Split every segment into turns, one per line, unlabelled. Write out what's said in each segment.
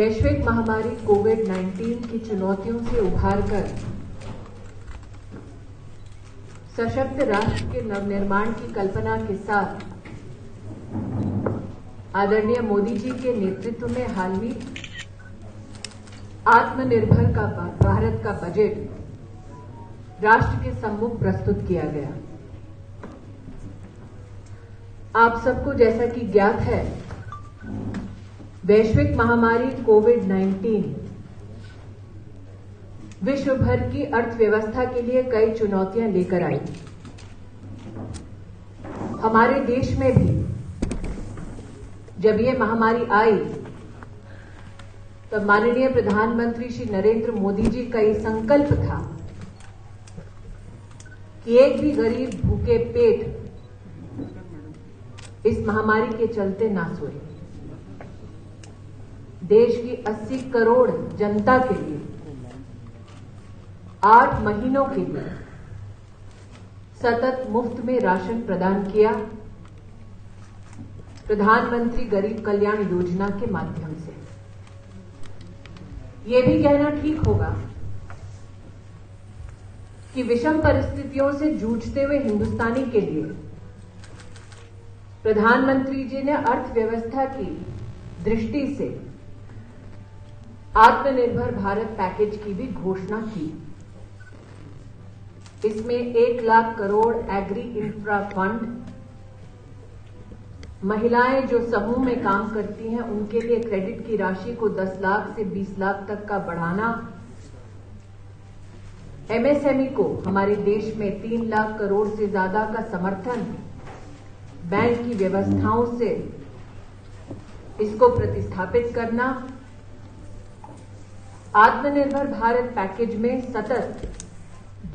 वैश्विक महामारी कोविड-19 की चुनौतियों से उभारकर सशक्त राष्ट्र के नवनिर्माण की कल्पना के साथ आदरणीय मोदी जी के नेतृत्व में हाल ही आत्मनिर्भर का भारत का बजट राष्ट्र के सम्मुख प्रस्तुत किया गया। आप सबको जैसा कि ज्ञात है, वैश्विक महामारी कोविड-19 विश्व भर की अर्थव्यवस्था के लिए कई चुनौतियां लेकर आई। हमारे देश में भी जब ये महामारी आई तब माननीय प्रधानमंत्री श्री नरेंद्र मोदी जी का ये संकल्प था कि एक भी गरीब भूखे पेट इस महामारी के चलते ना सोए। देश की 80 करोड़ जनता के लिए 8 महीनों के लिए सतत मुफ्त में राशन प्रदान किया प्रधानमंत्री गरीब कल्याण योजना के माध्यम से। ये भी कहना ठीक होगा कि विषम परिस्थितियों से जूझते हुए हिंदुस्तानी के लिए प्रधानमंत्री जी ने अर्थव्यवस्था की दृष्टि से आत्मनिर्भर भारत पैकेज की भी घोषणा की। इसमें 1 lakh crore agri infra fund, महिलाएं जो समूह में काम करती हैं उनके लिए क्रेडिट की राशि को 10 लाख से 20 लाख तक का बढ़ाना, एमएसएमई को हमारे देश में 3 लाख करोड़ से ज्यादा का समर्थन, बैंक की व्यवस्थाओं से इसको प्रतिस्थापित करना, आत्मनिर्भर भारत पैकेज में सतत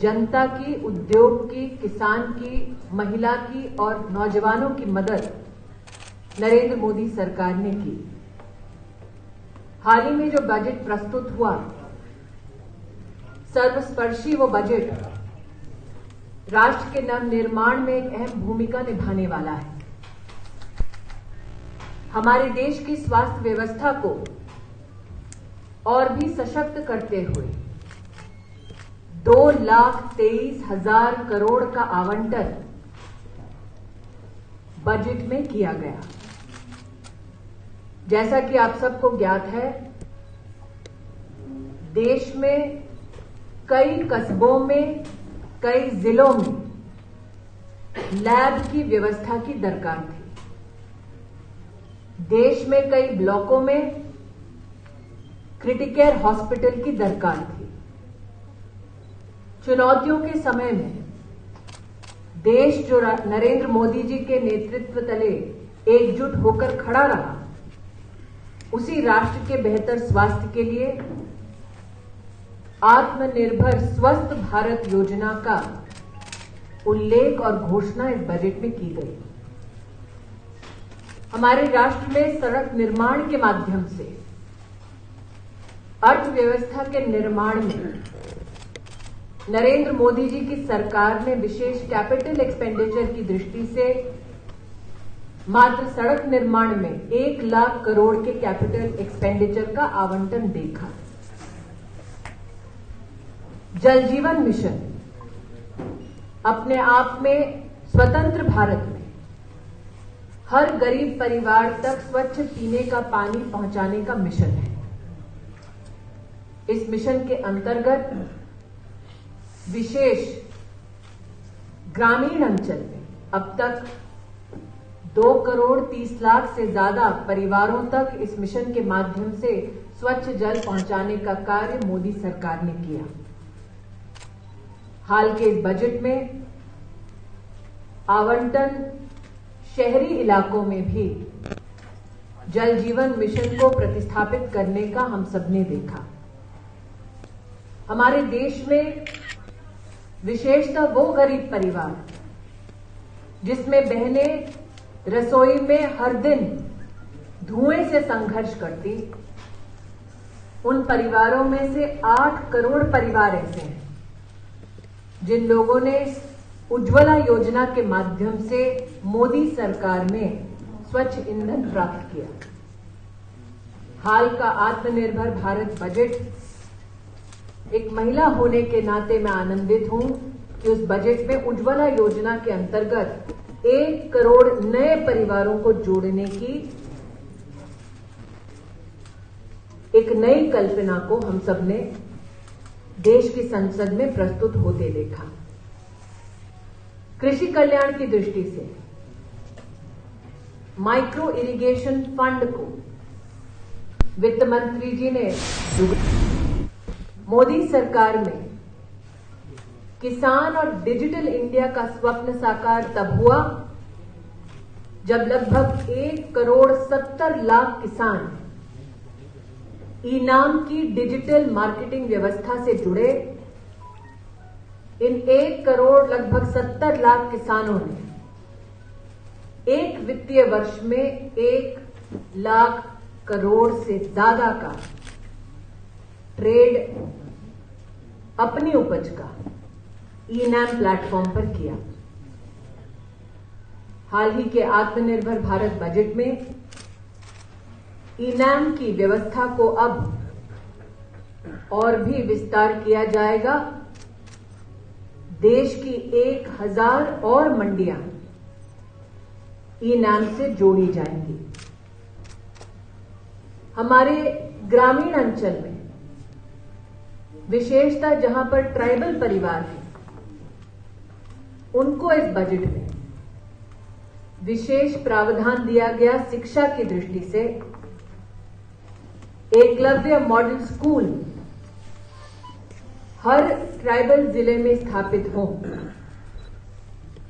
जनता की, उद्योग की, किसान की, महिला की और नौजवानों की मदद नरेंद्र मोदी सरकार ने की। हाल ही में जो बजट प्रस्तुत हुआ, सर्वस्पर्शी वो बजट राष्ट्र के नवनिर्माण में एक अहम भूमिका निभाने वाला है। हमारे देश की स्वास्थ्य व्यवस्था को और भी सशक्त करते हुए 2,23,000 करोड़ का आवंटन बजट में किया गया। जैसा कि आप सबको ज्ञात है, देश में कई कस्बों में, कई जिलों में लैब की व्यवस्था की दरकार थी। देश में कई ब्लॉकों में क्रिटिकल हॉस्पिटल की दरकार थी। चुनौतियों के समय में देश जो नरेंद्र मोदी जी के नेतृत्व तले एकजुट होकर खड़ा रहा, उसी राष्ट्र के बेहतर स्वास्थ्य के लिए आत्मनिर्भर स्वस्थ भारत योजना का उल्लेख और घोषणा इस बजट में की गई। हमारे राष्ट्र में सड़क निर्माण के माध्यम से अर्थव्यवस्था के निर्माण में नरेंद्र मोदी जी की सरकार ने विशेष कैपिटल एक्सपेंडिचर की दृष्टि से मात्र सड़क निर्माण में 1 लाख करोड़ के कैपिटल एक्सपेंडिचर का आवंटन देखा। जल जीवन मिशन अपने आप में स्वतंत्र भारत में हर गरीब परिवार तक स्वच्छ पीने का पानी पहुंचाने का मिशन है। इस मिशन के अंतर्गत विशेष ग्रामीण अंचल में अब तक 2,30,00,000 से ज्यादा परिवारों तक इस मिशन के माध्यम से स्वच्छ जल पहुंचाने का कार्य मोदी सरकार ने किया। हाल के इस बजट में आवंटन शहरी इलाकों में भी जल जीवन मिशन को प्रतिस्थापित करने का हम सबने देखा। हमारे देश में विशेषतः वो गरीब परिवार जिसमें बहनें रसोई में हर दिन धुएं से संघर्ष करती, उन परिवारों में से 8 करोड़ परिवार ऐसे हैं जिन लोगों ने उज्ज्वला योजना के माध्यम से मोदी सरकार में स्वच्छ ईंधन प्राप्त किया। हाल का आत्मनिर्भर भारत बजट एक महिला होने के नाते मैं आनंदित हूं कि उस बजट में उज्ज्वला योजना के अंतर्गत 1 करोड़ नए परिवारों को जोड़ने की एक नई कल्पना को हम सबने देश की संसद में प्रस्तुत होते देखा। कृषि कल्याण की दृष्टि से माइक्रो इरिगेशन फंड को वित्त मंत्री जी ने मोदी सरकार में किसान और डिजिटल इंडिया का स्वप्न साकार तब हुआ जब लगभग 1,70,00,000 किसान इनाम की डिजिटल मार्केटिंग व्यवस्था से जुड़े। इन 1 करोड़ लगभग 70 लाख किसानों ने एक वित्तीय वर्ष में 1 लाख करोड़ से ज्यादा का ट्रेड अपनी उपज का ई-नैम प्लेटफॉर्म पर किया। हाल ही के आत्मनिर्भर भारत बजट में ई-नैम की व्यवस्था को अब और भी विस्तार किया जाएगा। देश की 1000 और मंडियां ई-नैम से जोड़ी जाएंगी। हमारे ग्रामीण अंचल में विशेषता जहां पर ट्राइबल परिवार हैं, उनको इस बजट में विशेष प्रावधान दिया गया। शिक्षा की दृष्टि से एकलव्य मॉडल स्कूल हर ट्राइबल जिले में स्थापित हो,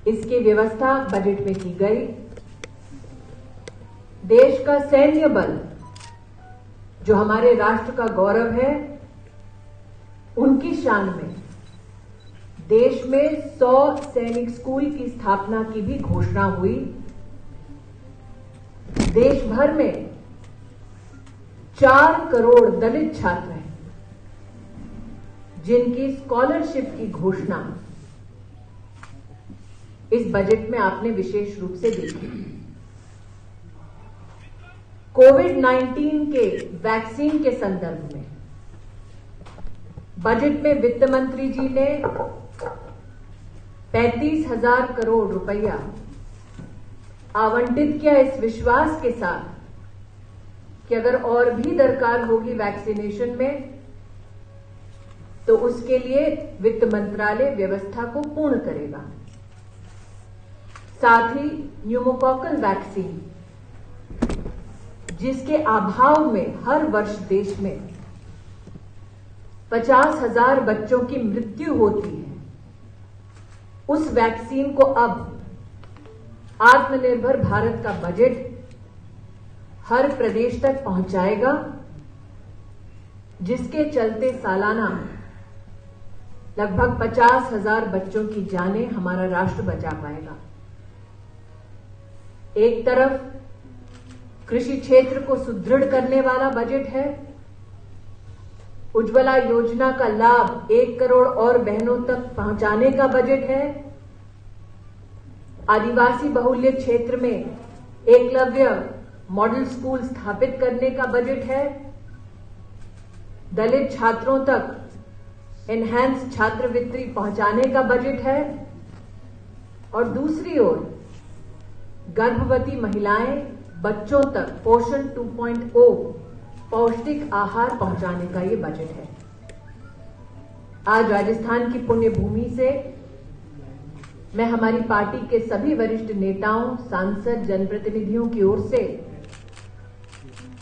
इसकी व्यवस्था बजट में की गई। देश का सैन्य बल जो हमारे राष्ट्र का गौरव है, उनकी शान में देश में 100 सैनिक स्कूल की स्थापना की भी घोषणा हुई। देश भर में 4 करोड़ दलित छात्र हैं जिनकी स्कॉलरशिप की घोषणा इस बजट में आपने विशेष रूप से देखी। कोविड-19 के वैक्सीन के संदर्भ में बजट में वित्त मंत्री जी ने 35,000 करोड़ रुपया आवंटित किया, इस विश्वास के साथ कि अगर और भी दरकार होगी वैक्सीनेशन में तो उसके लिए वित्त मंत्रालय व्यवस्था को पूर्ण करेगा। साथ ही न्यूमोकॉकल वैक्सीन, जिसके अभाव में हर वर्ष देश में 50,000 बच्चों की मृत्यु होती है, उस वैक्सीन को अब आत्मनिर्भर भारत का बजट हर प्रदेश तक पहुंचाएगा, जिसके चलते सालाना लगभग 50,000 बच्चों की जानें हमारा राष्ट्र बचा पाएगा। एक तरफ कृषि क्षेत्र को सुदृढ़ करने वाला बजट है, उज्ज्वला योजना का लाभ 1 करोड़ और बहनों तक पहुंचाने का बजट है, आदिवासी बहुल्य क्षेत्र में एकलव्य मॉडल स्कूल स्थापित करने का बजट है, दलित छात्रों तक एनहांस छात्रवृत्ति पहुंचाने का बजट है, और दूसरी ओर गर्भवती महिलाएं, बच्चों तक पोषण 2.0 पौष्टिक आहार पहुंचाने का ये बजट है। आज राजस्थान की पुण्य भूमि से मैं हमारी पार्टी के सभी वरिष्ठ नेताओं, सांसद, जनप्रतिनिधियों की ओर से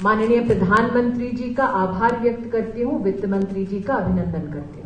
माननीय प्रधानमंत्री जी का आभार व्यक्त करती हूं, वित्त मंत्री जी का अभिनंदन करती हूं।